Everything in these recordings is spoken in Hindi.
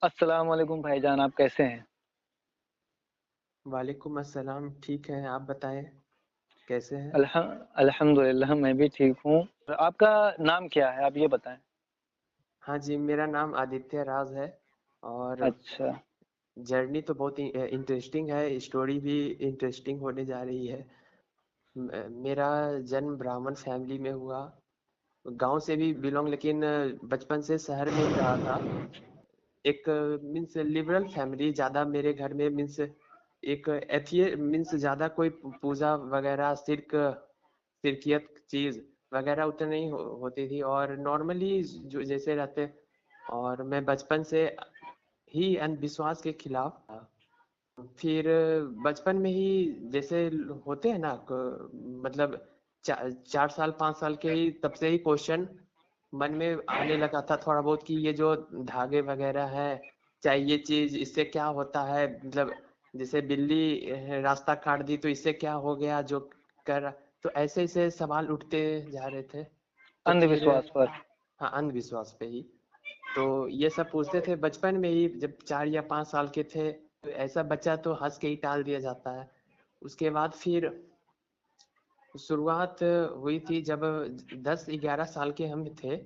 अस्सलाम वालेकुम भाईजान, आप कैसे हैं? वालेकुम अस्सलाम, ठीक है, आप बताएँ कैसे हैं? अल्हम्दुलिल्लाह मैं भी ठीक हूँ। आपका नाम क्या है? आप ये बताएँ? हाँ जी, मेरा नाम आदित्य राज है और अच्छा, जर्नी तो बहुत ही इंटरेस्टिंग है, स्टोरी भी इंटरेस्टिंग होने जा रही है। मेरा जन्म ब्राह्मण फैमिली में हुआ, गाँव से भी बिलॉन्ग लेकिन बचपन से शहर में ही रहा था। एक मीन्स लिबरल फैमिली ज़्यादा मेरे घर में मीन्स एक एथिए मीन्स ज़्यादा कोई पूजा वगैरह शिरकियत चीज़ वगैरह उतनी नहीं होती थी और नॉर्मली जो जैसे रहते और मैं बचपन से ही अंधविश्वास के खिलाफ था। फिर बचपन में ही जैसे होते हैं ना मतलब 4 साल 5 साल के ही तब से ही क्वेश्चन मन में आने लगा था थोड़ा बहुत कि ये जो धागे वगैरह है चाहे ये चीज इससे क्या होता है मतलब जैसे बिल्ली रास्ता काट दी तो इससे क्या हो गया जो कर तो ऐसे ऐसे सवाल उठते जा रहे थे तो फिर अंधविश्वास पर। हाँ अंधविश्वास पे ही तो ये सब पूछते थे बचपन में ही जब 4 या 5 साल के थे तो ऐसा बच्चा तो हंस के ही टाल दिया जाता है उसके बाद फिर शुरुआत हुई थी जब 10-11 साल के हम थे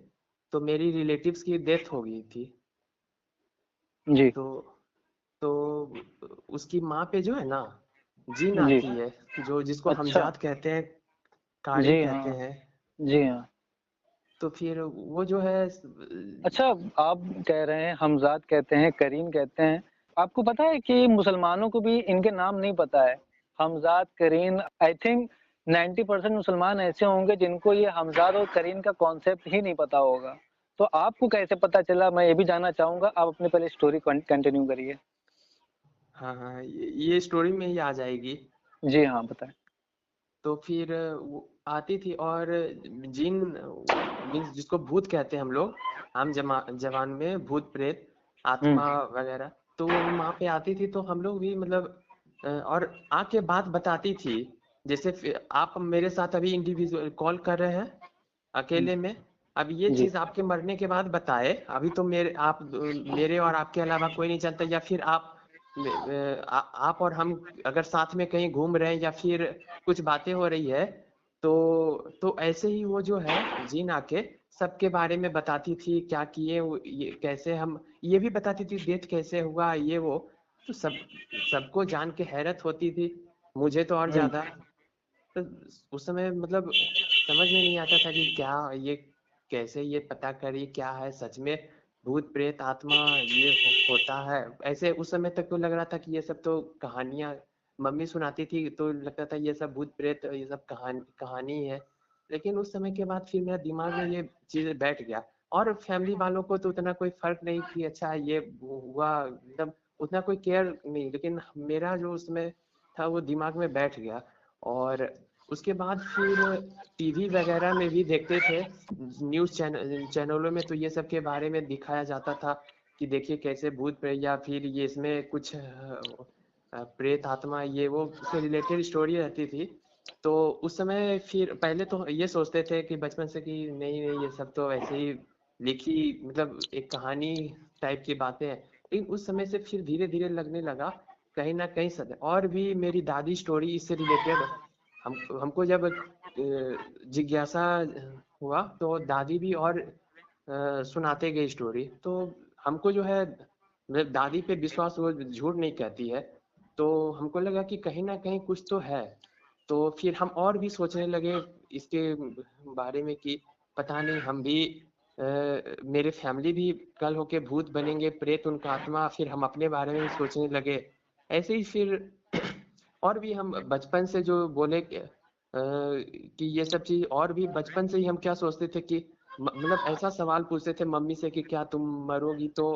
तो मेरी रिलेटिव्स की डेथ हो गई थी जी, तो तो उसकी माँ पे जो है ना जीन जी। आती है जो जिसको अच्छा, हमजात कहते हैं कारिन जी कहते हाँ, हैं जी हाँ। तो फिर वो जो है अच्छा, आप कह रहे हैं हमज़ात कहते हैं, करीम कहते हैं। आपको पता है कि मुसलमानों को भी इनके नाम नहीं पता है। हमज़ात, करीन आई थिंक 90% मुसलमान ऐसे होंगे जिनको ये हमज़ात और करीन का कॉन्सेप्ट ही नहीं पता होगा। तो आपको कैसे पता चला? मैं ये भी जानना चाहूँगा। आप अपनी पहले स्टोरी कंटिन्यू करिए। हाँ हाँ ये स्टोरी में ही आ जाएगी जी हाँ, बताएँ। तो फिर वो आती थी और जिन मीन्स जिसको भूत कहते हैं हम लोग आम जबान में भूत प्रेत हुँ, आत्मा वगैरह तो वो वहाँ पे आती थी तो हम लोग भी मतलब और आके बात बताती थी जैसे आप मेरे साथ अभी इंडिविजुअल कॉल कर रहे हैं हुँ, अकेले में अब ये जी। चीज आपके मरने के बाद बताए अभी तो मेरे और आपके अलावा कोई नहीं जानता या फिर आप और हम अगर साथ में कहीं घूम रहे हैं या फिर कुछ बातें हो रही है तो ऐसे ही वो जो है जीन आके सबके बारे में बताती थी क्या किए ये कैसे हम ये भी बताती थी डेथ कैसे हुआ ये वो तो सबको जान के हैरत होती थी मुझे तो और हुँ, ज्यादा तो उस समय मतलब समझ में नहीं आता था कि क्या ये कैसे ये पता करी क्या है सच में भूत प्रेत आत्मा ये होता है ऐसे उस समय तक तो लग रहा था कि ये सब तो कहानियां मम्मी सुनाती थी तो लगता था ये सब भूत प्रेत ये सब कहानी है लेकिन उस समय के बाद फिर मेरा दिमाग में ये चीजें बैठ गया और फैमिली वालों को तो उतना कोई फर्क नहीं कि अच्छा ये हुआ मतलब उतना कोई केयर नहीं लेकिन मेरा जो उसमें था वो दिमाग में बैठ गया और उसके बाद फिर टीवी वगैरह में भी देखते थे चैनलों में तो ये सब के बारे में दिखाया जाता था कि देखिए कैसे भूत प्रेत या फिर ये इसमें कुछ प्रेत आत्मा ये वो उससे रिलेटेड स्टोरी रहती थी तो उस समय फिर पहले तो ये सोचते थे कि बचपन से कि नहीं नहीं ये सब तो ऐसे ही लिखी मतलब एक कहानी टाइप की बातें हैं लेकिन उस समय से फिर धीरे धीरे लगने लगा कहीं ना कहीं सच और भी मेरी दादी स्टोरी इससे रिलेटेड हमको जब जिज्ञासा हुआ तो दादी भी और सुनाते गए स्टोरी तो हमको जो है मतलब दादी पे विश्वास वो झूठ नहीं कहती है तो हमको लगा कि कहीं ना कहीं कुछ तो है तो फिर हम और भी सोचने लगे इसके बारे में कि पता नहीं हम भी मेरे फैमिली भी कल होके भूत बनेंगे प्रेत उनका आत्मा फिर हम अपने बारे में भी सोचने लगे ऐसे ही फिर और भी हम बचपन से जो बोले कि ये सब चीज और भी बचपन से ही हम क्या सोचते थे कि मतलब ऐसा सवाल पूछते थे मम्मी से कि क्या तुम मरोगी तो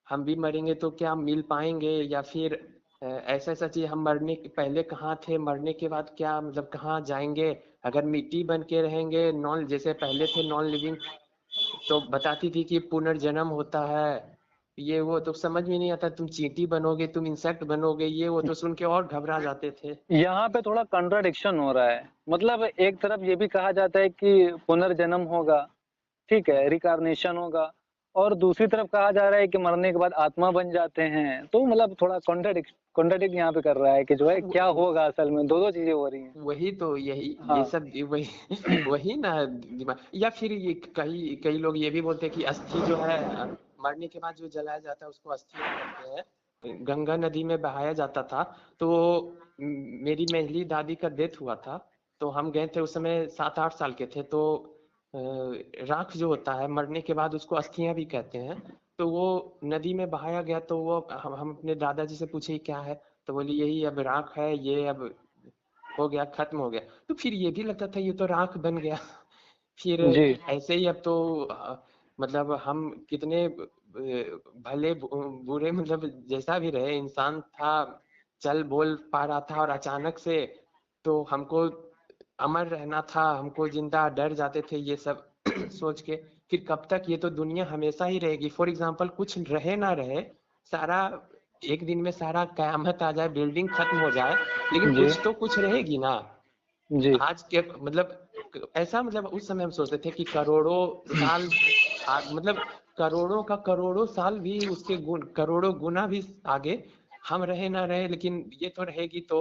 हम भी मरेंगे तो क्या मिल पाएंगे या फिर ऐसा ऐसा चीज हम मरने के पहले कहाँ थे मरने के बाद क्या मतलब कहाँ जाएंगे अगर मिट्टी बन के रहेंगे नॉन जैसे पहले थे नॉन लिविंग तो बताती थी कि पुनर्जन्म होता है ये वो तो समझ में नहीं आता तुम चींटी बनोगे तुम इंसेक्ट बनोगे ये वो तो सुन के और घबरा जाते थे यहाँ पे थोड़ा कॉन्ट्रडिक्शन हो रहा है। मतलब एक तरफ ये भी कहा जाता है कि पुनर्जन्म होगा, ठीक है, रिकार्नेशन होगा और दूसरी तरफ कहा जा रहा है कि मरने के बाद आत्मा बन जाते हैं। तो मतलब थोड़ा कॉन्ट्राडिक्ट यहाँ पे कर रहा है कि जो है क्या होगा असल में, 2-2 चीज़ें हो रही हैं। वही तो, यही ये हाँ, सब वही वही ना दिमाग। या फिर ये कई कई लोग ये भी बोलते हैं कि अस्थि जो है मरने के बाद जो जलाया जाता है उसको अस्थि कहते हैं। गंगा नदी में बहाया जाता था। तो मेरी मेहली दादी का डेथ हुआ था, तो हम गए थे, उस समय 7-8 साल के थे। तो राख जो होता है मरने के बाद उसको अस्थियां भी कहते हैं। तो वो नदी में बहाया गया, तो वो हम अपने दादाजी से पूछे ये क्या है, तो बोली यही अब राख है, ये अब हो गया, खत्म हो गया। तो फिर ये भी लगता था ये तो राख बन गया। फिर जी, ऐसे ही अब तो मतलब हम कितने भले बुरे, मतलब जैसा भी रहे इंसान था, चल बोल पा रहा था, और अचानक से तो हमको अमर रहना था, हमको जिंदा डर जाते थे ये सब सोच के। फिर कब तक, ये तो दुनिया हमेशा ही रहेगी। फॉर एग्जाम्पल कुछ रहे ना रहे, सारा एक दिन में सारा कयामत आ जाए, बिल्डिंग खत्म हो जाए, लेकिन जी, कुछ रहेगी ना। जी, आज के मतलब ऐसा, मतलब उस समय हम सोचते थे कि करोड़ों साल मतलब करोड़ों का करोड़ों साल भी उसके करोड़ों गुना भी आगे हम रहे ना रहे, लेकिन ये तो रहेगी। तो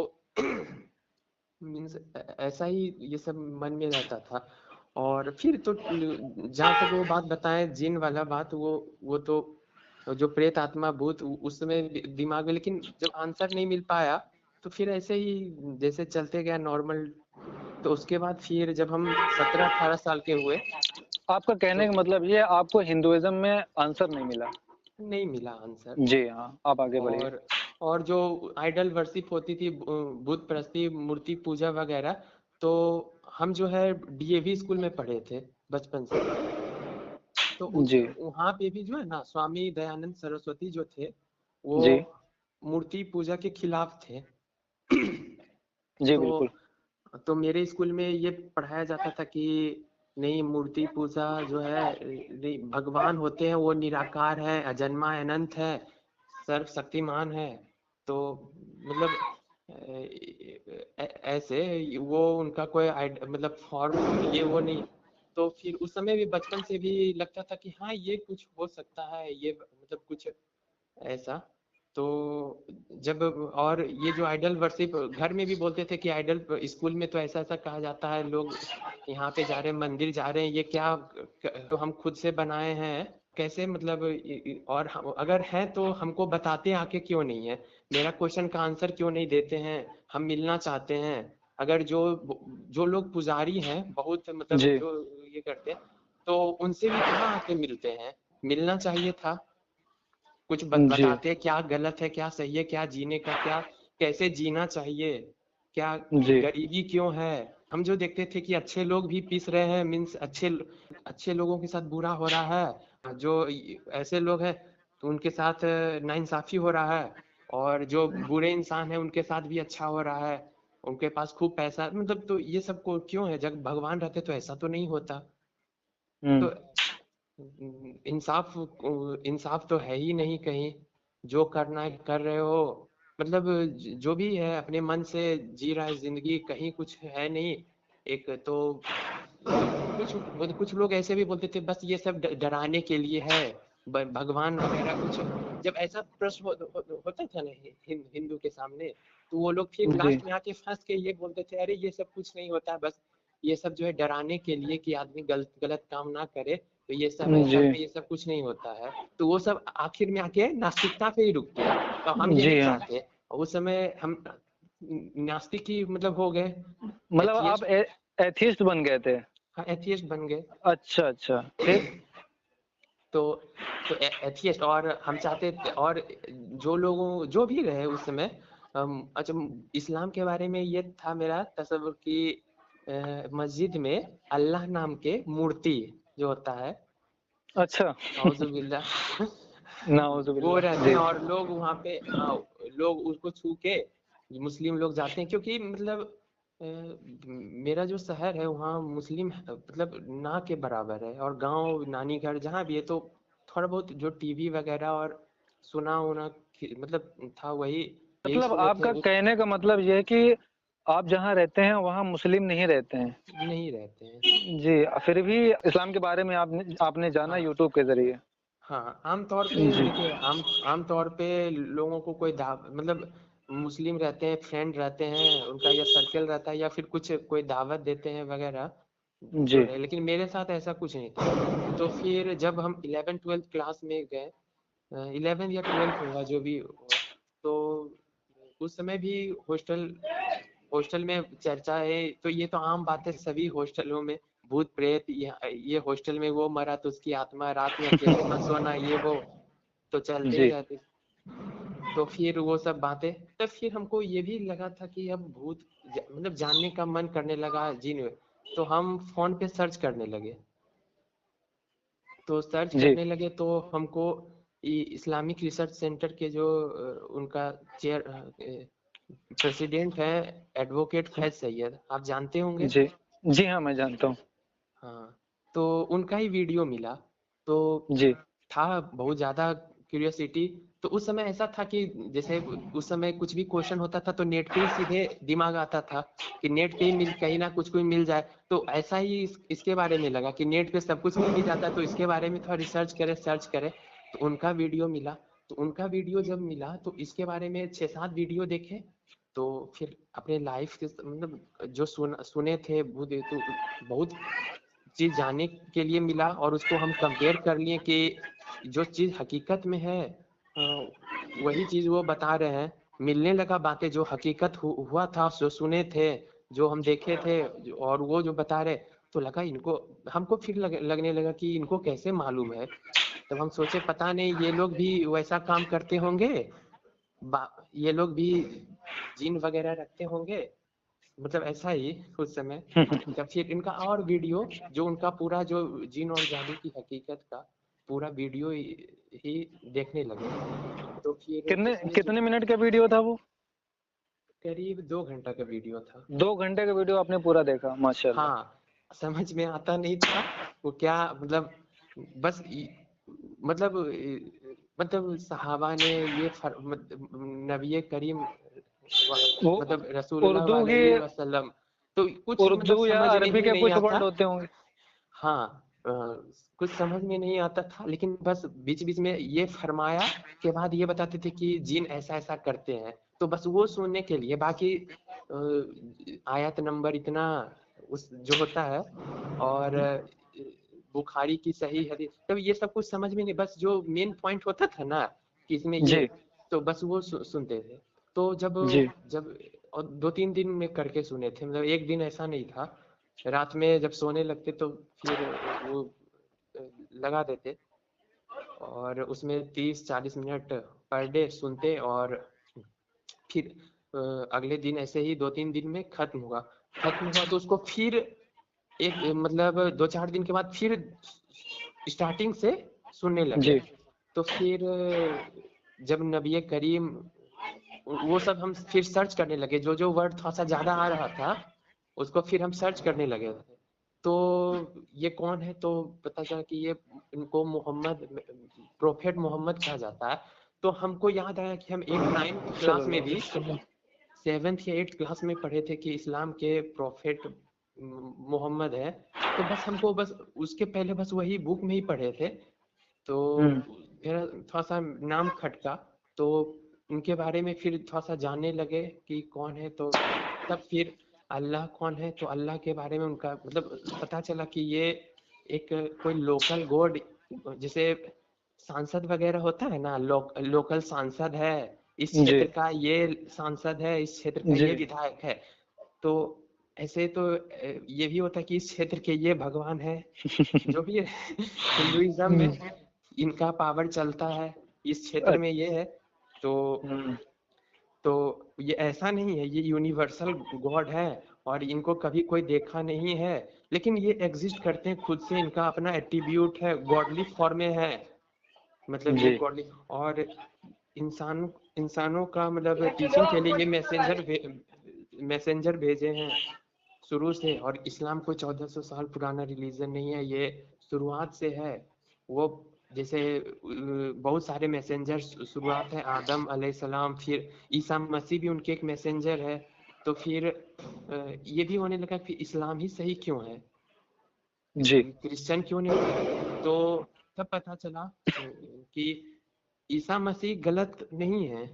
मीन्स ऐसा ही ये सब मन में रहता था। और फिर तो जहाँ तक वो बात बताएं जिन वाला बात, वो तो जो प्रेत आत्मा भूत उस समय दिमाग में, लेकिन जब आंसर नहीं मिल पाया तो फिर ऐसे ही जैसे चलते गया नॉर्मल। तो उसके बाद फिर जब हम 17-18 साल के हुए आपका तो कहने का मतलब ये है आपको हिंदुइज़्म में आंसर नहीं मिला। नहीं मिला आंसर। जी हाँ, आप आगे बढ़िए। और और जो आइडल वर्शिप होती थी, बुत परस्ती, मूर्ति पूजा वगैरह, तो हम जो है डीएवी स्कूल में पढ़े थे बचपन से। तो जी, वहाँ पे भी जो है ना स्वामी दयानंद सरस्वती जो थे, वो जी, मूर्ति पूजा के खिलाफ थे। जी, तो बिल्कुल। तो मेरे स्कूल में ये पढ़ाया जाता था कि नहीं, मूर्ति पूजा जो है, नहीं, भगवान होते हैं वो निराकार है, अजन्मा अनंत है, सर्वशक्तिमान है। तो मतलब ऐसे वो उनका कोई मतलब फॉर्म ये वो नहीं। तो फिर उस समय भी बचपन से भी लगता था कि हाँ ये कुछ हो सकता है, ये मतलब कुछ ऐसा। तो जब, और ये जो आइडल वर्शिप घर में भी बोलते थे कि आइडल, स्कूल में तो ऐसा ऐसा कहा जाता है, लोग यहाँ पे जा रहे हैं, मंदिर जा रहे हैं, ये क्या तो हम खुद से बनाए हैं कैसे, मतलब और अगर हैं तो हमको बताते आके क्यों नहीं है, मेरा क्वेश्चन का आंसर क्यों नहीं देते हैं, हम मिलना चाहते हैं। अगर जो जो लोग पुजारी हैं बहुत, मतलब जी, जो ये करते हैं, तो उनसे भी कहाँ आके मिलते हैं, मिलना चाहिए था। कुछ जी, बताते हैं क्या गलत है क्या सही है, क्या जीने का, क्या कैसे जीना चाहिए, क्या जी, गरीबी क्यों है। हम जो देखते थे कि अच्छे लोग भी पीस रहे हैं, मीन्स अच्छे लोगों के साथ बुरा हो रहा है, जो ऐसे लोग हैं तो उनके साथ नाइंसाफी हो रहा है, और जो बुरे इंसान है उनके साथ भी अच्छा हो रहा है, उनके पास खूब पैसा, मतलब तो ये सब को क्यों है, जब भगवान रहते तो ऐसा तो नहीं होता। हुँ। तो इंसाफ इंसाफ तो है ही नहीं कहीं। जो करना है कर रहे हो, मतलब जो भी है अपने मन से जी रहा है जिंदगी, कहीं कुछ है नहीं। एक तो कुछ लोग ऐसे भी बोलते थे बस ये सब डराने के लिए है, भगवान वगैरह कुछ। जब ऐसा प्रश्न होता था ना हिंदू के सामने, तो वो लोग फिर जी, लास्ट में आके फंस के ये बोलते थे अरे ये सब कुछ नहीं होता, बस ये सब जो है डराने के लिए कि आदमी गलत गलत काम ना करे, तो ये सब ऐसा जी, है, ये सब कुछ नहीं होता है। तो वो सब आखिर में आके नास्तिकता पे ही रुकते हैं। तो हम ये जी नहीं हाँ। चाहते। उस समय हम नास्तिक ही मतलब हो गए, मतलब आप एथियस्ट। एथियस्ट बन गए थे। हाँ, एथियस्ट बन गए। अच्छा, अच्छा, फिर? तो एथियस्ट, और हम चाहते थे, और जो लोगों जो भी रहे उस समय, अच्छा, इस्लाम के बारे में ये था मेरा तसव्वुर कि मस्जिद में अल्लाह नाम के मूर्ति जो होता है, अच्छा, औजुबिल्लाह, वो नाउज़ुबिल्लाह। रहते हैं, जी, और लोग वहाँ पे, हाँ, लोग उसको छू के मुस्लिम लोग जाते हैं, क्योंकि मतलब मेरा जो शहर है वहाँ मुस्लिम मतलब ना के बराबर है, और गांव नानी घर जहाँ भी है, तो थोड़ा बहुत जो टीवी वगैरह और सुना उना मतलब था, वही यही मतलब सुने थे आपका उस। कहने का मतलब ये है कि आप जहाँ रहते हैं, वहाँ मुस्लिम नहीं रहते हैं। नहीं रहते हैं। जी, फिर भी इस्लाम के बारे में आपने आपने जाना हाँ, यूट्यूब के ज़रिए। हाँ, आम तौर पे जी देखिए, आम तौर पे लोगों को कोई मतलब मुस्लिम रहते हैं, फ्रेंड रहते हैं उनका, या सर्कल रहता है, या फिर कुछ कोई दावत देते हैं वगैरह, तो जी रहे। लेकिन मेरे साथ ऐसा कुछ नहीं था। तो फिर जब हम 11th 12th क्लास में गए, 11 या 12th होगा जो भी हुआ, तो उस समय भी हॉस्टल हॉस्टल में चर्चा है, तो ये तो आम बात है सभी हॉस्टलों में, भूत प्रेत, ये हॉस्टल में वो मरा तो उसकी आत्मा रात में अकेले मत सोना, ये वो तो चलते ही जी रहते। तो फिर वो सब बातें, तो फिर हमको ये भी लगा था कि अब भूत मतलब जानने का मन करने लगा जिन, तो हम फोन पे सर्च करने लगे। तो सर्च जी करने लगे तो हमको इस्लामिक रिसर्च सेंटर के जो उनका चेयर प्रेसिडेंट है, एडवोकेट फैज सैयद, आप जानते होंगे। जी जी हाँ, मैं जानता हूँ। हाँ, तो उनका ही वीडियो मिला, तो जी था बहुत ज़्यादा क्यूरियोसिटी। तो उस समय ऐसा था कि जैसे उस समय कुछ भी क्वेश्चन होता था तो नेट पे ही सीधे दिमाग आता था कि नेट पे ही मिल, कहीं ना कुछ कोई मिल जाए। तो ऐसा ही इसके बारे में लगा कि नेट पे सब कुछ मिल ही जाता है, तो इसके बारे में थोड़ा रिसर्च करे, सर्च करे। तो उनका वीडियो मिला, तो उनका वीडियो जब मिला तो इसके बारे में 6-7 वीडियो देखे। तो फिर अपने लाइफ के मतलब जो सुने थे भूत, तो बहुत चीज जानने के लिए मिला, और उसको हम कंपेयर कर लिए कि जो चीज हकीकत में है, वही चीज वो बता रहे हैं। मिलने लगा बातें, जो हकीकत हुआ था, जो सुने थे, जो हम देखे थे, और वो जो बता रहे, तो लगा इनको, हमको फिर लगने लगा कि इनको कैसे मालूम है। तब हम सोचे पता नहीं ये लोग भी वैसा काम करते होंगे, ये लोग भी जिन वगैरह रखते होंगे, मतलब ऐसा ही उस समय। तब फिर इनका और वीडियो, जो उनका पूरा जो जिन और जादू की हकीकत का पूरा वीडियो ही देखने लगे। तो फिर कितने उसमें जो कितने मिनट का वीडियो था वो? करीब 2 घंटा का वीडियो था। 2 घंटे का वीडियो आपने पूरा देखा, माशाल्लाह। हाँ, समझ में आता नहीं था वो क्या, मतलब बस मतलब मतलब सहाबा ने ये नबी करीम वो मतलब रसूलुल्लाह उर्दू की, अलैहि वसल्लम, तो कुछ मतलब उर्दू या समझ में अरबी ही के नहीं कुछ आता। वर्ड होते होंगे। हाँ, कुछ समझ में नहीं आता था, लेकिन बस बीच बीच में ये फरमाया के बाद ये बताते थे कि जिन ऐसा ऐसा करते हैं, तो बस वो सुनने के लिए, बाकी आयत नंबर इतना उस जो होता है, और बुखारी की सही हदीस, तब ये सब कुछ समझ में नहीं, बस जो मेन पॉइंट होता था ना कि इसमें ये, जी तो बस वो सुनते थे। तो जब जी जब और 2-3 दिन में करके सुने थे, मतलब एक दिन ऐसा नहीं था। रात में जब सोने लगते तो फिर वो लगा देते, और उसमें 30-40 मिनट पर डे सुनते, और फिर अगले दिन ऐसे ही 2-3 दिन में खत्म हुआ तो उसको फिर एक मतलब 2-4 दिन के बाद फिर स्टार्टिंग से सुनने लगे। जी तो फिर जब नबी करीम, वो सब हम फिर सर्च करने लगे, जो जो वर्ड थोड़ा सा ज्यादा आ रहा था उसको फिर हम सर्च करने लगे। तो ये कौन है, तो पता चला कि ये इनको मोहम्मद, प्रोफेट मोहम्मद कहा जाता है। तो हमको याद आया कि हम 8-9 क्लास में भी, चलो। 7th या 8th क्लास में पढ़े थे कि इस्लाम के प्रोफेट मोहम्मद है। तो बस हमको बस उसके पहले बस वही बुक में ही पढ़े थे। तो हम्म मेरा थोड़ा सा नाम खटका, तो उनके बारे में फिर थोड़ा सा जानने लगे कि कौन है। तो तब फिर अल्लाह कौन है, तो अल्लाह के बारे में उनका मतलब पता चला कि ये एक कोई लोकल गॉड, जैसे सांसद वगैरह होता है ना, लोकल सांसद है, इस जी क्षेत्र का ये सांसद है, इस क्षेत्र का जी ये विधायक है। तो ऐसे तो ये भी होता है कि इस क्षेत्र के ये भगवान है, जो भी है। हिंदुइज्म में हम्म, इनका पावर चलता है, इस क्षेत्र में ये है। तो हम्म, तो ये ऐसा नहीं है, ये यूनिवर्सल गॉड है, और इनको कभी कोई देखा नहीं है, लेकिन ये एग्जिस्ट करते हैं खुद से, इनका अपना एट्रीब्यूट है, गॉडली फॉर्म में है, मतलब ये जी गॉडली। और इंसान इंसानों का मतलब टीचिंग के लिए ये मैसेंजर भेजे हैं शुरू से। और इस्लाम कोई 1400 साल पुराना रिलीजन नहीं है, ये शुरुआत से है। वो जैसे बहुत सारे मैसेंजर शुरुआत है, आदम अलैहिस्सलाम, फिर ईसा मसीह भी उनके एक मैसेंजर है। तो फिर ये भी होने लगा कि इस्लाम ही सही क्यों है, जी क्रिश्चियन क्यों नहीं है। तो तब पता चला कि ईसा मसीह गलत नहीं है,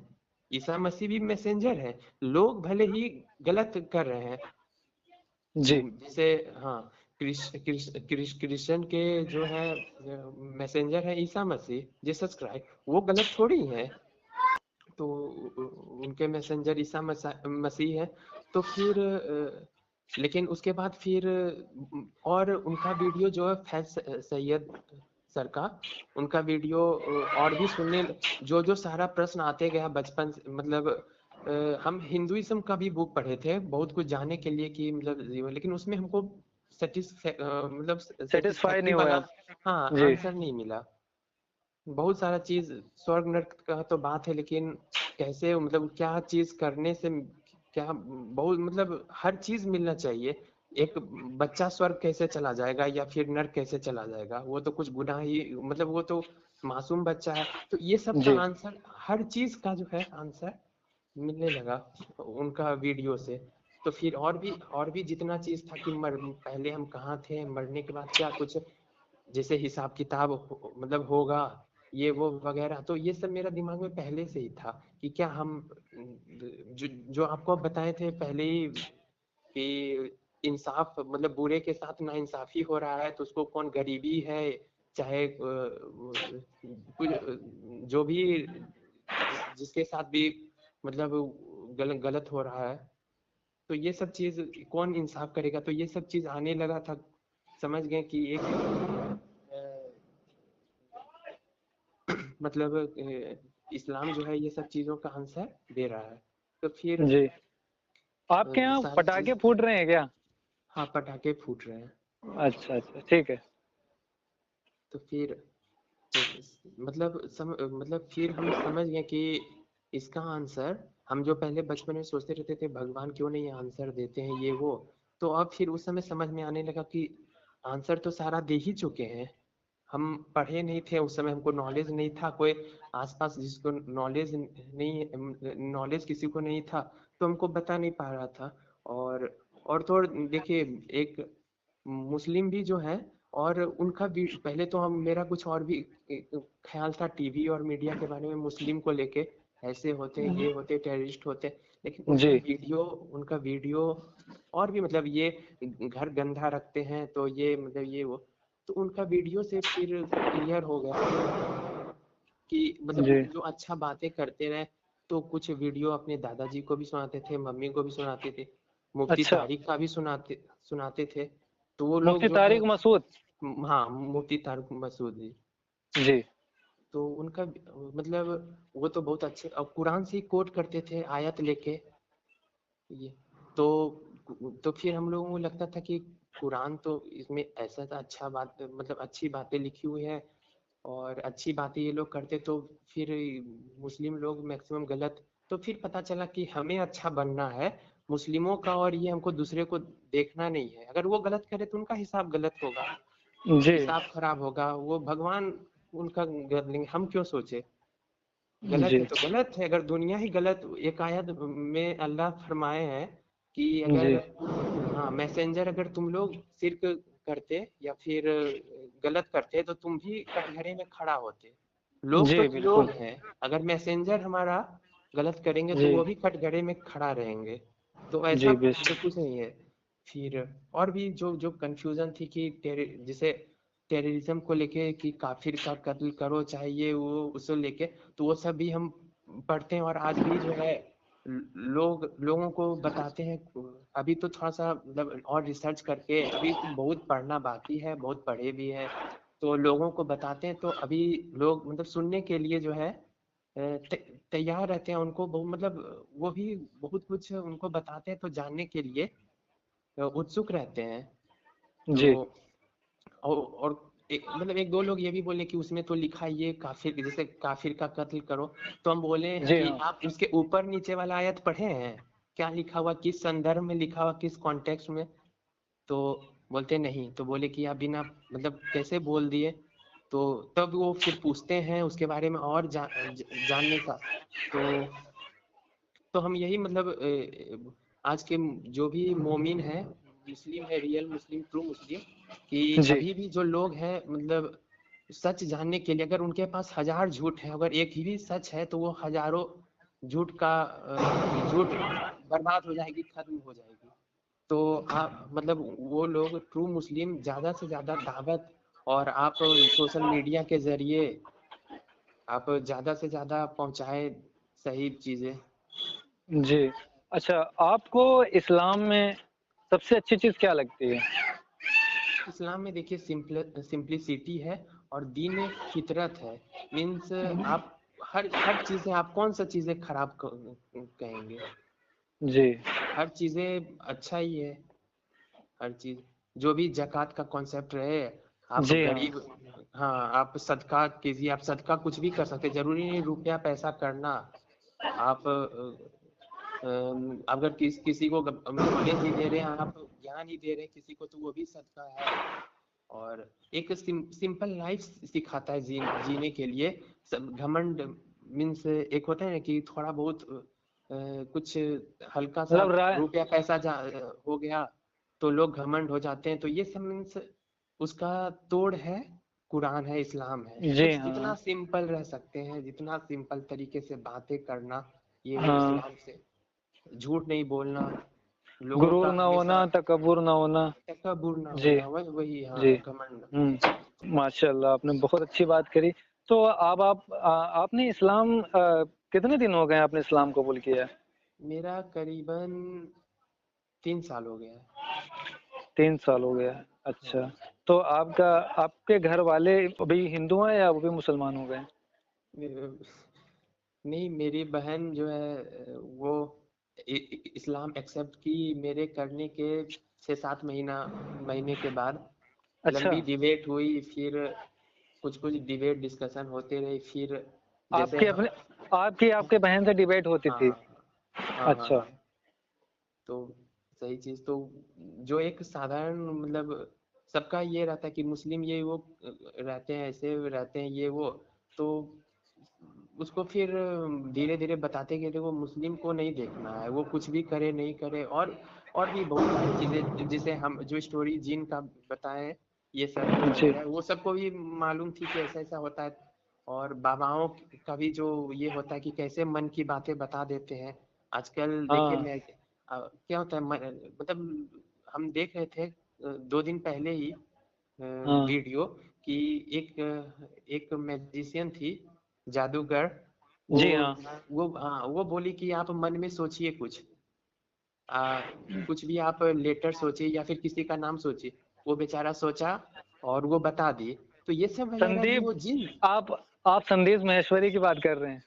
ईसा मसीह भी मैसेंजर है। लोग भले ही गलत कर रहे हैं, जी जैसे हाँ क्रिश्चियन के जो है मैसेंजर है ईसा मसीह, जीसस क्राइस्ट, वो गलत थोड़ी है। तो उनके मैसेंजर ईसा मसीह है। तो फिर लेकिन उसके बाद फिर और उनका वीडियो जो है फैज सैयद सर का, उनका वीडियो और भी सुनने, जो जो सारा प्रश्न आते गया बचपन से, मतलब हम हिंदुइज्म का भी बुक पढ़े थे बहुत कुछ जानने के लिए कि मतलब जीवन, लेकिन उसमें हमको मतलब सेटिस्फाई सेटिस्फैक्ट्री नहीं हुआ वाला आप। हाँ जी आंसर नहीं मिला। बहुत सारा चीज स्वर्ग नर्क का तो बात है, लेकिन कैसे मतलब क्या चीज करने से क्या बहुत मतलब हर चीज मिलना चाहिए। एक बच्चा स्वर्ग कैसे चला जाएगा या फिर नर्क कैसे चला जाएगा, वो तो कुछ गुनाह ही, मतलब वो तो मासूम बच्चा है। तो ये सब का जी आंसर, हर चीज का जो है आंसर मिलने लगा उनका वीडियो से। तो फिर और भी जितना चीज था कि पहले हम कहाँ थे, मरने के बाद क्या कुछ जैसे हिसाब किताब मतलब होगा, ये वो वगैरह, तो ये सब मेरा दिमाग में पहले से ही था कि क्या हम जो आपको बताए थे पहले ही कि इंसाफ मतलब बुरे के साथ ना इंसाफी हो रहा है, तो उसको कौन गरीबी है चाहे कुछ जो भी जिसके साथ भी मतलब गलत हो रहा है, तो ये सब चीज कौन इंसाफ करेगा। तो ये सब चीज आने लगा था, समझ गए कि एक मतलब इस्लाम जो है ये सब चीजों का आंसर दे रहा है। तो फिर जी। आपके यहाँ सारी पटाखे चीज, फूट रहे हैं क्या? हाँ पटाखे फूट रहे हैं। अच्छा अच्छा ठीक है। तो फिर मतलब फिर हम समझ गए कि इसका आंसर, हम जो पहले बचपन में सोचते रहते थे भगवान क्यों नहीं आंसर देते हैं ये वो, तो अब फिर उस समय समझ में आने लगा कि आंसर तो सारा दे ही चुके हैं। हम पढ़े नहीं थे उस समय, हमको नॉलेज नहीं था, कोई आसपास जिसको नॉलेज किसी को नहीं था, तो हमको बता नहीं पा रहा था। और तो और देखिए, एक मुस्लिम भी जो है, और उनका भी पहले तो हम मेरा कुछ और भी ख्याल था टीवी और मीडिया के बारे में, मुस्लिम को लेके ऐसे होते ये होते टेररिस्ट होते, लेकिन जी उनका वीडियो और भी मतलब ये घर गंदा रखते हैं तो ये मतलब ये वो, तो उनका वीडियो से फिर क्लियर हो गया कि मतलब जी। वो जो अच्छा बातें करते रहे। तो कुछ वीडियो अपने दादाजी को भी सुनाते थे, मम्मी को भी सुनाते थे, मुफ्ती अच्छा। तारिक का भी सुनाते सुनाते थे। तो वो लोग मुफ्ती जो है, तारिक मसूद। हाँ मुफ्ती तारिक मसूद जी, जी तो उनका मतलब वो तो बहुत अच्छे, और कुरान से ही कोट करते थे आयत लेके ये। तो फिर हम लोगों को लगता था कि कुरान तो इसमें ऐसा था, अच्छा बात मतलब अच्छी बातें लिखी हुई है और अच्छी बातें ये लोग करते, तो फिर मुस्लिम लोग मैक्सिमम गलत। तो फिर पता चला कि हमें अच्छा बनना है मुस्लिमों का, और ये हमको दूसरे को देखना नहीं है। अगर वो गलत करे तो उनका हिसाब गलत होगा, जी हिसाब खराब होगा, वो भगवान उनका कर लेंगे, हम क्यों सोचे। गलत है जी तो गलत है। अगर दुनिया ही गलत, एक आयत में अल्लाह फरमाए हैं कि अगर जी हाँ मैसेंजर अगर तुम लोग शिर्क करते या फिर गलत करते तो तुम भी कटघरे में खड़ा होते। लोग तो जी बिल्कुल। लोग हैं, अगर मैसेंजर हमारा गलत करेंगे तो जी वो भी कटघरे में खड़ा रहेंगे। तो ऐसा जी तो बेशक। कुछ नहीं है। फिर और भी जो जो कंफ्यूजन थी कि जैसे टेररिज्म को लेके कि काफिर का कत्ल करो चाहे ये वो, उसको लेके, तो वो सब भी हम पढ़ते हैं और आज भी जो है लोगों को बताते हैं। अभी तो थोड़ा सा मतलब और रिसर्च करके, अभी तो बहुत पढ़ना बाकी है, बहुत पढ़े भी हैं, तो लोगों को बताते हैं। तो अभी लोग मतलब सुनने के लिए जो है तैयार रहते हैं, उनको बहुत मतलब वो भी बहुत कुछ उनको बताते हैं तो जानने के लिए उत्सुक रहते हैं। तो जी और मतलब एक दो लोग ये भी बोले कि उसमें तो लिखा है ये काफिर, जैसे काफिर का कत्ल करो, तो हम बोले जी कि हाँ। आप उसके ऊपर नीचे वाला आयत पढ़े हैं, क्या लिखा हुआ, किस संदर्भ में लिखा हुआ, किस कॉन्टेक्स्ट में। तो बोलते नहीं, तो बोले कि आप बिना मतलब कैसे बोल दिए। तो तब वो फिर पूछते हैं उसके बारे में और जानने का। तो हम यही मतलब आज के जो भी मोमिन है, मुस्लिम है, रियल मुस्लिम, ट्रू मुस्लिम, कि जी अभी भी जो लोग हैं मतलब सच जानने के लिए अगर उनके पास 1000 झूठ है, अगर एक ही भी सच है तो वो हजारों झूठ का झूठ बर्बाद हो जाएगी, खत्म हो जाएगी। तो आप मतलब वो लोग ट्रू मुस्लिम ज्यादा से ज्यादा दावत, और आप सोशल मीडिया के जरिए आप ज्यादा से ज्यादा पहुंचाए सही चीजें। जी। अच्छा, आपको इस्लाम में सबसे अच्छी चीज़ क्या लगती है? इस्लाम में देखिए सिंप्लिसिटी है, और दीन फितरत है। मीन्स आप हर चीजें, आप कौन सा चीजें खराब कहेंगे? जी। हर चीजें अच्छा ही है। हर चीज, जो भी जक़ात का कॉन्सेप्ट रहे, आप जी हाँ। गरीब, हाँ आप सदका कीजिए, आप सदका कुछ भी कर सकते, जरूरी नहीं रुपया पैसा करना। आप अगर किसी को नॉलेज ही दे रहे हैं, आप ज्ञान ही दे रहे हैं किसी को, तो वो भी सदका है। और एक सिंपल लाइफ सिखाता है जीने के लिए। सब घमंड मीन्स एक होता है ना कि थोड़ा बहुत कुछ हल्का सा मतलब राय रुपया पैसा हो गया तो लोग घमंड हो जाते हैं, तो ये सब मीन्स उसका तोड़ है। कुरान है, इस्लाम है, जी कुछ जितना हाँ। सिंपल रह सकते हैं, जितना सिंपल तरीके से बातें करना, ये वो हाँ, इस्लाम से। झूठ नहीं बोलना, लोगों गुरूर का ना होना, हमेशा तकब्बुर ना होना। तकब्बुर ना जी, होना, वही वही, हाँ जी। घमंड। माशाल्लाह, आपने बहुत अच्छी बात करी। तो अब आपने इस्लाम कितने दिन हो गए आपने इस्लाम कबूल किया है? मेरा करीबन 3 साल हो गया है। 3 साल हो गया है। अच्छा, हाँ। तो आपके घर वाले अभी हिंदू हैं या वो भी मुसलमान हो गए हैं? नहीं, मेरी बहन जो है वो इस्लाम एक्सेप्ट की मेरे करने के 6-7 महीने के बाद। अच्छा, लंबी डिबेट हुई, फिर कुछ कुछ डिबेट डिस्कशन होते रहे, फिर जैसे आपकी अपने आपकी आपके बहन से डिबेट होती हाँ थी? हाँ हाँ हाँ अच्छा, हाँ। तो सही चीज तो, जो एक साधारण मतलब सबका ये रहता है कि मुस्लिम ये वो रहते हैं, ऐसे रहते हैं ये वो, तो उसको फिर धीरे धीरे बताते गए थे वो मुस्लिम को नहीं देखना है, वो कुछ भी करे नहीं करे, और भी बहुत सारी चीजें जिसे हम जो स्टोरी जिन का बताए, ये सब जी। जो है वो सबको भी मालूम थी कि ऐसा ऐसा होता है। और बाबाओं का भी जो ये होता है कि कैसे मन की बातें बता देते हैं। आजकल देखिए हाँ, मैं क्या होता है मतलब हम देख रहे थे 2 दिन पहले ही हाँ। वीडियो कि एक मैजिशियन थी, जादूगर। वो जी हाँ, वो बोली कि आप मन में सोचिए कुछ, कुछ भी आप लेटर सोचिए या फिर किसी का नाम सोचिए। वो बेचारा सोचा और वो बता दिए। तो ये सब वगैरह भी संदीप वो जिन, आप संदेश माहेश्वरी की बात कर रहे हैं?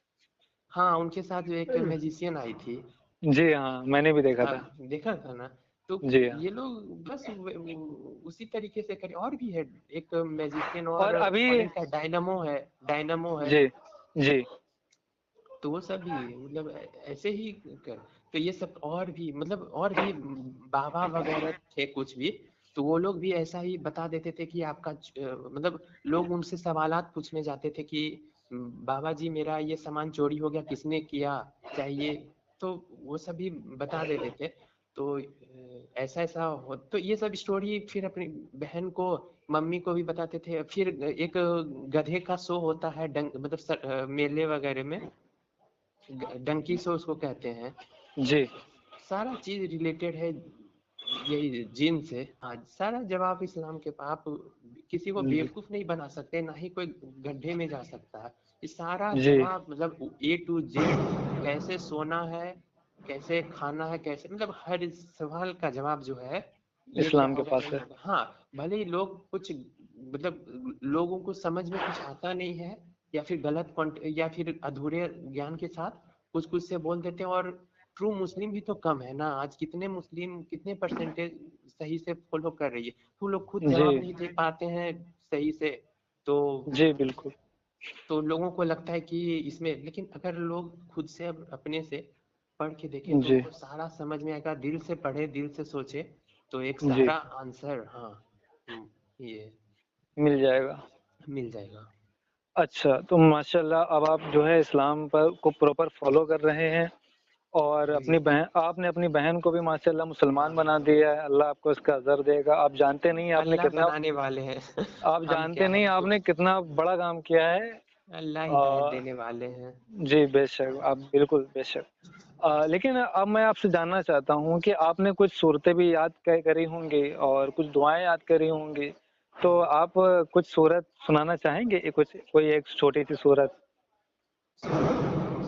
हाँ उनके साथ जो एक मैजिशियन आई थी। जी हाँ, मैंने भी देखा हाँ था। देखा था ना। तो जी हाँ। ये लोग बस उसी तरीके से करें। और भी है एक मैजिशियन, और और अभी फॉरेन का डायनामो है। जी, जी। तो वो सब भी मतलब ऐसे ही कर। तो ये सब और भी मतलब और भी बाबा वगैरह थे कुछ भी, तो वो लोग भी ऐसा ही बता देते थे कि आपका मतलब लोग उनसे सवालात पूछने जाते थे कि बाबा जी मेरा ये सामान चोरी हो गया, किसने किया, चाहिए। तो वो सब भी बता देते थे। तो ऐसा ऐसा हो, तो ये सब स्टोरी फिर अपनी बहन को, मम्मी को भी बताते थे। फिर एक गधे का शो होता है, मतलब मेले वगैरह में डंकी शो उसको कहते हैं। जी, सारा चीज रिलेटेड है यही जिन से। हाँ, सारा जवाब इस्लाम के पास। आप किसी को जी, बेवकूफ नहीं बना सकते, ना ही कोई गड्ढे में जा सकता है। ये सारा जी। जवाब मतलब A to Z, कैसे सोना है, कैसे खाना है, कैसे मतलब हर इस सवाल का जवाब जो है, ये क्या इस्लाम के होगा पास नहीं है। होगा। हाँ, भले ही लोग कुछ मतलब लोगों को समझ में कुछ आता नहीं है, या फिर या फिर अधूरे ज्ञान के साथ कुछ कुछ से बोल देते हैं। और ट्रू मुस्लिम भी तो कम है ना आज, कितने मुस्लिम कितने परसेंटेज सही से फॉलो कर रही है, तो लोग खुद जी, जवाब नहीं दे पाते हैं सही से। तो जी, बिल्कुल। लोगों को लगता है कि इसमें, लेकिन अगर लोग खुद से अपने से पढ़ के देखें तो जी, उनको सारा समझ में आएगा। दिल से पढ़े, दिल से सोचे, तो एक जी, सारा आंसर, हाँ ये मिल जाएगा। मिल जाएगा। अच्छा, तो माशाल्लाह अब आप जो है इस्लाम पर को प्रॉपर फ़ॉलो कर रहे हैं और जी अपनी बहन आपने अपनी बहन को भी माशाल्लाह मुसलमान हाँ बना दिया है। अल्लाह आपको इसका अज़र देगा। आप जानते नहीं आपने अल्लाह कितना बनाने वाले हैं आप हम जानते क्या नहीं हम तो आपने कितना बड़ा काम किया है। अल्लाह हिदायत अ, देने वाले हैं। जी बेशक, आप बिल्कुल बेशक। लेकिन अब मैं आपसे जानना चाहता हूँ कि आपने कुछ सूरतें भी याद क करी होंगी और कुछ दुआएँ याद करी होंगी, तो हाँ आप कुछ सूरत सुनाना चाहेंगे? कुछ कोई एक छोटी-सी सूरत?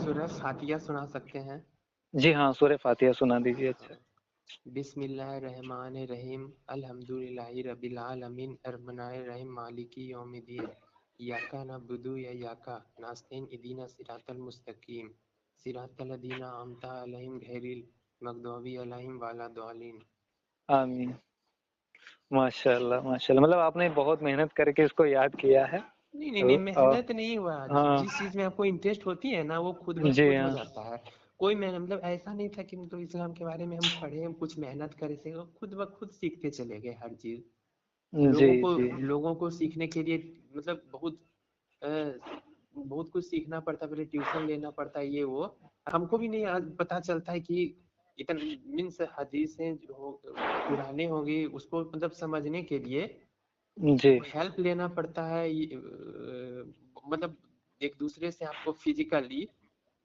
सूरह फातिहा सुना सकते हैं। जी हाँ, सूरह फ़ातिहा सुना दीजिए। हाँ अच्छा। बिस्मिल्लाहिर्रहमानिर्रहीम अल्हम्दुलिल्लाहि रब्बिल आलमीन अर्रहमानिर रहीम मालिकी यौमिद्दीन इय्याका नअबुदु व इय्याका नस्तईन इहदिना सिरातल मुस्तकीम सिरातल लज़ीना अनअमता अलैहिम गैरिल मग़दूबि अलैहिम वलाद्दालीन। आमीन। माशाअल्लाह, माशाअल्लाह मतलब आपने बहुत मेहनत करके इसको याद किया है। नहीं नहीं नहीं मेहनत नहीं हुआ। हाँ, जिस चीज में आपको इंटरेस्ट होती है ना वो खुद ब जी खुद हो हाँ। जाता है। कोई मैं मतलब ऐसा नहीं था कि मतलब इस्लाम के बारे में हम पढ़े हम कुछ मेहनत करे थे वो खुद ब खुद सीखते चले गए हर चीज। जी, लोगों को जी। लोगों को सीखने के लिए मतलब बहुत कुछ सीखना पड़ता है, पहले ट्यूशन लेना पड़ता है ये वो। हमको भी नहीं आज पता चलता है कि इतन मीन्स हदीसें जो पुराने होंगे उसको मतलब समझने के लिए जी, हेल्प लेना पड़ता है मतलब एक दूसरे से आपको फिजिकली।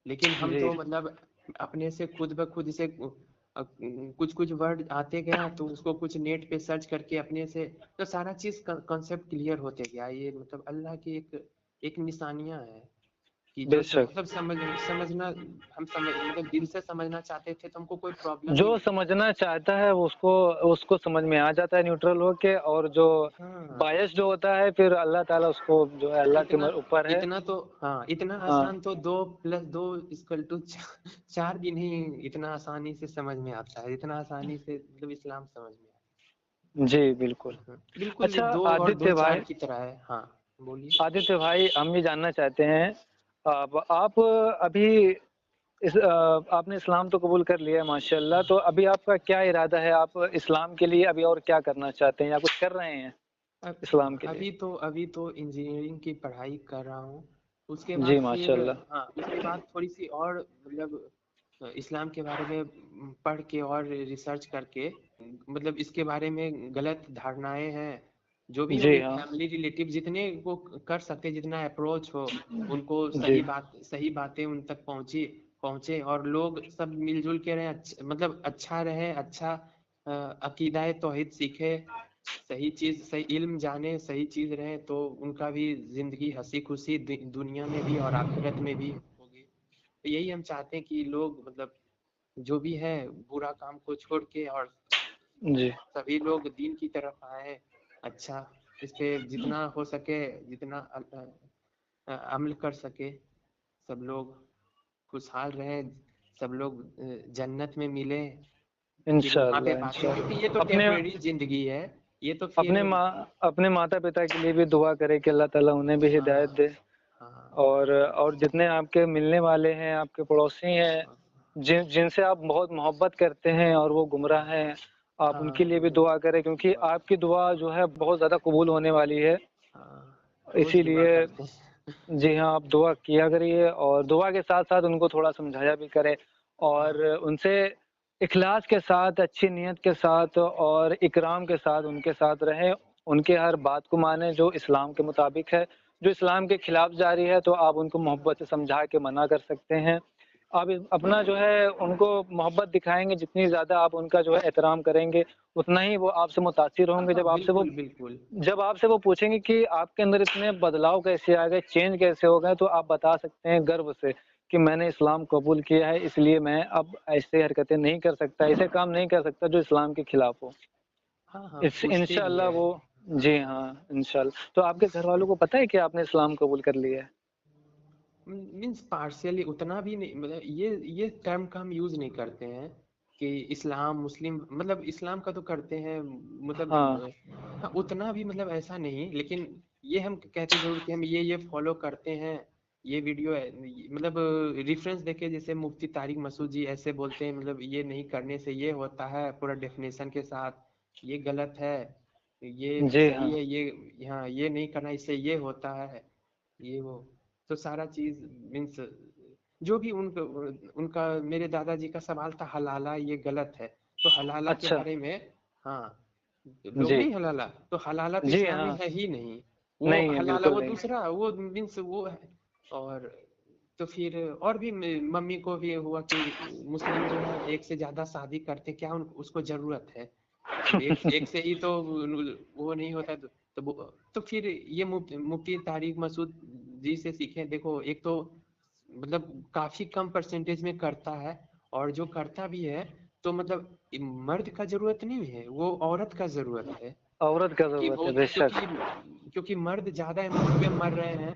लेकिन हम जी, तो मतलब अपने से खुद ब खुद से कुछ कुछ वर्ड आते गया तो उसको कुछ नेट पे सर्च करके अपने से तो सारा चीज कॉन्सेप्ट क्लियर होते गया। ये मतलब अल्लाह की एक एक निशानियां है कि जो बेशक। मतलब समझना हम समझ मतलब दिल से समझना चाहते थे तो हमको कोई प्रॉब्लम ही जो नहीं। समझना चाहता है उसको उसको समझ में आ जाता है न्यूट्रल होके और जो हाँ बायस जो होता है फिर अल्लाह ताला उसको जो है अल्लाह के इतना ऊपर है। इतना तो हाँ इतना हाँ, आसान तो 2+2 4 भी नहीं इतना आसानी से समझ में आता है जितना आसानी से मतलब इस्लाम समझ में जी बिल्कुल। आता है। बिल्कुल ये अच्छा 2 और 2 आदित्य 4 भाई की तरह है। हाँ बोलिए। आदित्य भाई हम ये जानना चाहते हैं अब आप अभी आपने इस्लाम तो कबूल कर लिया है माशाल्लाह, तो अभी आपका क्या इरादा है? आप इस्लाम के लिए अभी और क्या करना चाहते हैं या कुछ कर रहे हैं इस्लाम के लिए? अभी तो इंजीनियरिंग की पढ़ाई कर रहा हूँ। उसके जी बाद फिर माशाल्लाह। हाँ उसके बाद थोड़ी सी और मतलब इस्लाम के बारे में पढ़ के और रिसर्च करके मतलब इसके बारे में गलत धारणाएं हैं जो भी जी होंगे हाँ। फैमिली रिलेटिव जितने वो कर सकते जितना अप्रोच हो उनको जी, सही बातें उन तक पहुंचे और लोग सब मिलजुल के रहे मतलब अच्छा रहे अच्छा अकीदा तौहीद सीखे सही चीज सही इल्म जाने सही चीज रहे तो उनका भी जिंदगी हंसी खुशी दुनिया में भी और आखिरत में भी होगी। तो यही हम चाहते हैं कि लोग मतलब जो भी है बुरा काम को छोड़ के और जी। सभी लोग दीन की तरफ आए। अच्छा इस पे जितना हो सके जितना अमल कर सके सब लोग खुशहाल रहे सब लोग जन्नत में मिले फिर वहां पे इंशाअल्लाह, बातें क्योंकि ये इंशाअल्लाह। तो टेम्परेरी जिंदगी है। ये तो फिर अपने माता-पिता के लिए भी दुआ करें कि अल्लाह ताला उन्हें भी हिदायत हाँ दे हाँ और जितने आपके मिलने वाले हैं, आपके पड़ोसी हैं, हाँ जिनसे आप बहुत मोहब्बत करते हैं और वो गुमराह हैं, आप उनके हाँ लिए भी दुआ करें क्योंकि दुआ आपकी दुआ जो है बहुत ज़्यादा कबूल होने वाली है। हाँ रोज दुआ इसीलिए करते हैं जी हाँ, आप दुआ किया करिए और दुआ के साथ-साथ उनको थोड़ा समझाया भी करें और हाँ उनसे इखलास के साथ, अच्छी नीयत के साथ और इकराम के साथ उनके साथ रहें। उनके हर बात को मानें जो इस्लाम के मुताबिक है। जो इस्लाम के खिलाफ जा रही है तो आप उनको मोहब्बत से समझा के मना कर सकते हैं। आप अपना जो है उनको मोहब्बत दिखाएँगे, जितनी ज़्यादा आप उनका जो है एहतराम करेंगे, उतना ही वो आपसे मुतासिर हाँ होंगे। हाँ बिल्कुल बिल्कुल जब आपसे वो पूछेंगे कि आपके अंदर इतने बदलाव कैसे आ गए, चेंज कैसे हो गए, तो आप बता सकते हैं गर्व से कि मैंने इस्लाम कबूल किया है, इसलिए मैं अब ऐसे हरकतें नहीं कर सकता, ऐसे काम नहीं कर सकता जो इस्लाम के खिलाफ हो। हाँ हाँ इस पूछते भी इंशाअल्लाह है। वो जी हाँ, इंशाअल्लाह। तो आपके घरवालों को पता है कि आपने इस्लाम कबूल कर लिया है? मीन्स पार्शियली उतना भी नहीं मतलब ये टर्म का हम यूज नहीं करते हैं कि इस्लाम मुस्लिम मतलब इस्लाम का तो करते हैं मतलब हाँ, हाँ उतना भी मतलब ऐसा नहीं लेकिन ये हम कहते जरूर कि हम ये फॉलो करते हैं। ये वीडियो है मतलब रेफरेंस देके जैसे मुफ्ती तारिक मसूद जी ऐसे बोलते हैं मतलब ये नहीं करने से ये होता है पूरा डेफिनेशन के साथ ये गलत है ये जी सही हाँ। है ये हाँ ये नहीं करना इससे ये होता है ये वो तो सारा चीज मीन्स जो भी उनका मेरे दादाजी का सवाल था हलाला ये गलत है, तो हलाला के अच्छा। बारे में, हाँ, जी। लोमड़ी हलाला, तो हलाला तो जी इस्लाम में हाँ। है ही नहीं, वो नहीं है, हलाला बिल्कुल वो नहीं। दूसरा, वो मीन्स वो है। और तो फिर और भी मम्मी को भी हुआ कि मुस्लिम जो है एक से ज्यादा शादी करते, क्या उसको जरूरत है, जब एक एक से ही तो वो नहीं होता, तो फिर ये मुफ्ती तारिक मसूद जी से सीखे। देखो एक तो मतलब काफी कम परसेंटेज में करता है, और जो करता भी है तो मतलब मर्द का जरूरत नहीं है, वो औरत का जरूरत है औरत का कि जरूरत वो, है, बेशक। क्योंकि मर्द ज्यादा अमाउंट में मर रहे हैं,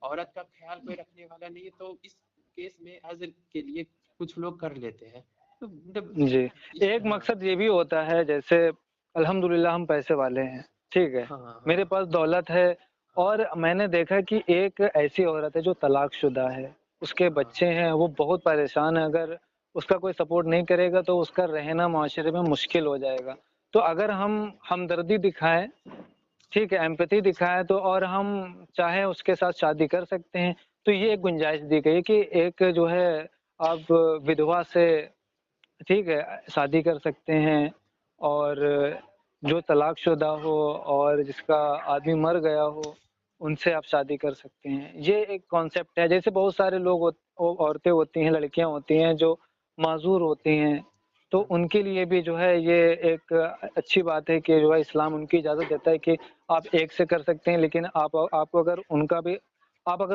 औरत का ख्याल कोई रखने वाला नहीं है, तो इस केस में अज़्र के लिए कुछ लोग कर लेते हैं, तो मतलब जी, एक हाँ मकसद ये भी होता है, जैसे अल्हम्दुलिल्लाह हम पैसे वाले हैं, ठीक है? हाँ मेरे हाँ पास दौलत है हाँ और मैंने देखा कि एक ऐसी औरत है जो तलाकशुदा है, उसके हाँ बच्चे हैं, वो बहुत परेशान है, अगर उसका कोई सपोर्ट नहीं करेगा तो उसका रहना माशरे में मुश्किल हो जाएगा। तो अगर हम हमदर्दी दिखाएँ, ठीक है, एम्पैथी दिखाएँ तो और हम चाहें उसके साथ शादी कर सकते हैं, तो ये एक गुंजाइश दी गई है कि एक जो है आप विधवा से, ठीक है, शादी कर सकते हैं और जो तलाकशुदा हो और जिसका आदमी मर गया हो, उनसे आप शादी कर सकते हैं। ये एक कॉन्सेप्ट है, जैसे बहुत सारे लोग औरतें होती हैं, लड़कियाँ होती हैं जो माज़ूर होती हैं, तो उनके लिए भी जो है ये एक अच्छी बात है कि जो है इस्लाम उनकी इजाज़त देता है कि आप एक से कर सकते हैं, लेकिन आप अगर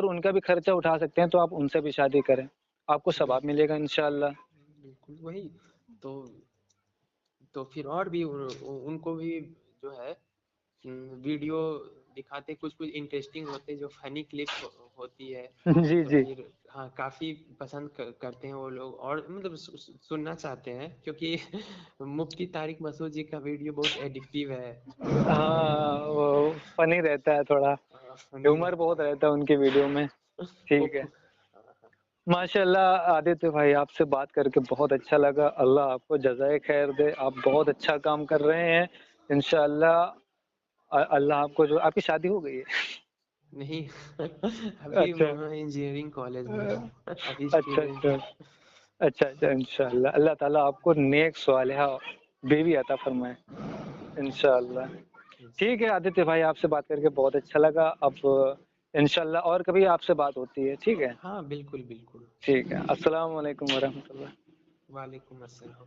उनका भी खर्चा उठा सकते हैं, तो आप उनसे भी शादी करें। आपको सवाब बिल्कुल मिलेगा इंशाअल्लाह। बिल्कुल वही तो फिर और भी उनको भी जो है वीडियो दिखाते, कुछ कुछ इंटरेस्टिंग होते, जो फनी क्लिप होती है, जी, तो जी। फिर हाँ काफी पसंद करते हैं वो लोग, और मतलब सुनना चाहते हैं, क्योंकि मुफ्ती तारिक मसूद जी का वीडियो बहुत एडिक्टिव है, हाँ, वो फ़नी रहता है थोड़ा, फनी ह्यूमर रहता बहुत है रहता है उनके वीडियो में। वो ठीक है। माशाअल्लाह आदित्य भाई, आपसे बात करके बहुत अच्छा लगा। अल्लाह आपको जज़ाए खैर दे। आप बहुत अच्छा काम कर रहे हैं। इंशाअल्लाह अल्लाह आपको जो आपकी शादी हो गई है? नहीं अभी अच्छा। मैं इंजीनियरिंग कॉलेज में हूँ, अभी अच्छा, स्टूडेंट अच्छा। हूँ। अच्छा, अच्छा, इंशाअल्लाह अल्लाह ताला आपको नेक सालिहा बीवी अता फरमाए, इंशाअल्लाह। ठीक है आदित्य भाई, आपसे बात करके बहुत अच्छा लगा। अब इंशाअल्लाह और कभी आपसे बात होती है, ठीक है? हाँ बिल्कुल बिल्कुल। ठीक है। अस्सलाम वालेकुम व रहमतुल्लाह। वालेकुम अस्सलाम।